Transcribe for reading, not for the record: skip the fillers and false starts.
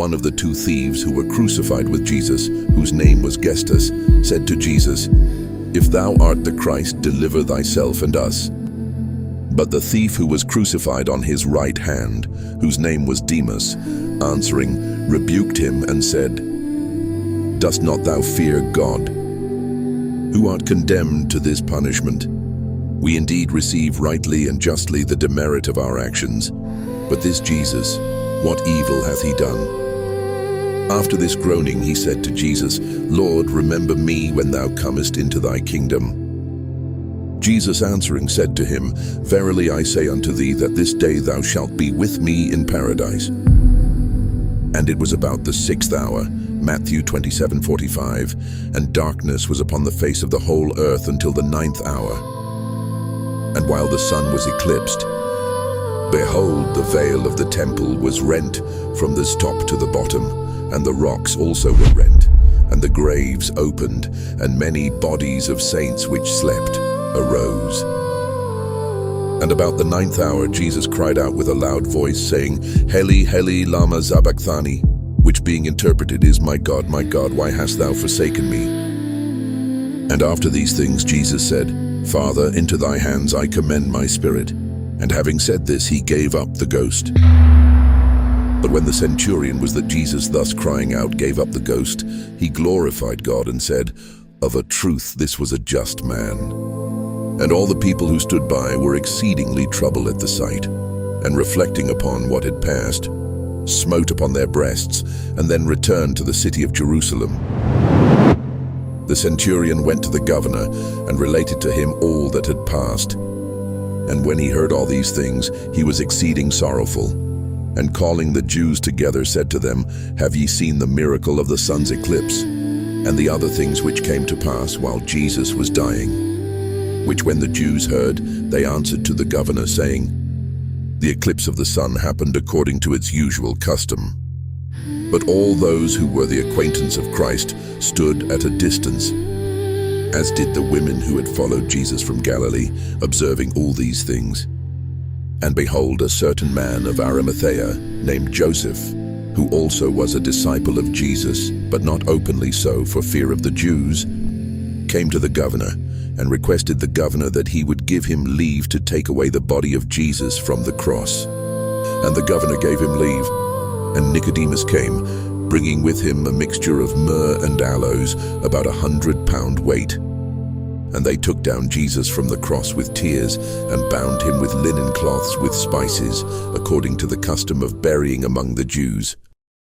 one of the two thieves who were crucified with Jesus, whose name was Gestas, said to Jesus, "If thou art the Christ, deliver thyself and us." But the thief who was crucified on his right hand, whose name was Demas, answering, rebuked him and said, "Dost not thou fear God, who art condemned to this punishment? We indeed receive rightly and justly the demerit of our actions, but this Jesus, what evil hath he done?" After this groaning he said to Jesus, "Lord, remember me when thou comest into thy kingdom." Jesus answering said to him, "Verily I say unto thee that this day thou shalt be with me in paradise." And it was about the 6th hour, Matthew 27:45, and darkness was upon the face of the whole earth until the 9th hour. And while the sun was eclipsed, behold, the veil of the temple was rent from the top to the bottom, and the rocks also were rent, and the graves opened, and many bodies of saints which slept arose. And about the 9th hour Jesus cried out with a loud voice, saying, "Heli, Heli, lama sabachthani," which being interpreted is, my God, why hast thou forsaken me?" And after these things Jesus said, "Father, into thy hands I commend my spirit." And having said this, he gave up the ghost. But when the centurion was that Jesus thus crying out gave up the ghost, he glorified God and said, "Of a truth this was a just man." And all the people who stood by were exceedingly troubled at the sight, and reflecting upon what had passed, smote upon their breasts, and then returned to the city of Jerusalem. The centurion went to the governor and related to him all that had passed. And when he heard all these things, he was exceeding sorrowful, and calling the Jews together said to them, "Have ye seen the miracle of the sun's eclipse, and the other things which came to pass while Jesus was dying? Which when the Jews heard, they answered to the governor, saying, The eclipse of the sun happened according to its usual custom. But all those who were the acquaintance of Christ stood at a distance, as did the women who had followed Jesus from Galilee, observing all these things. And behold, a certain man of Arimathea, named Joseph, who also was a disciple of Jesus, but not openly so for fear of the Jews, came to the governor, and requested the governor that he would give him leave to take away the body of Jesus from the cross. And the governor gave him leave. And Nicodemus came, bringing with him a mixture of myrrh and aloes, about 100 pound weight. And they took down Jesus from the cross with tears, and bound him with linen cloths with spices, according to the custom of burying among the Jews.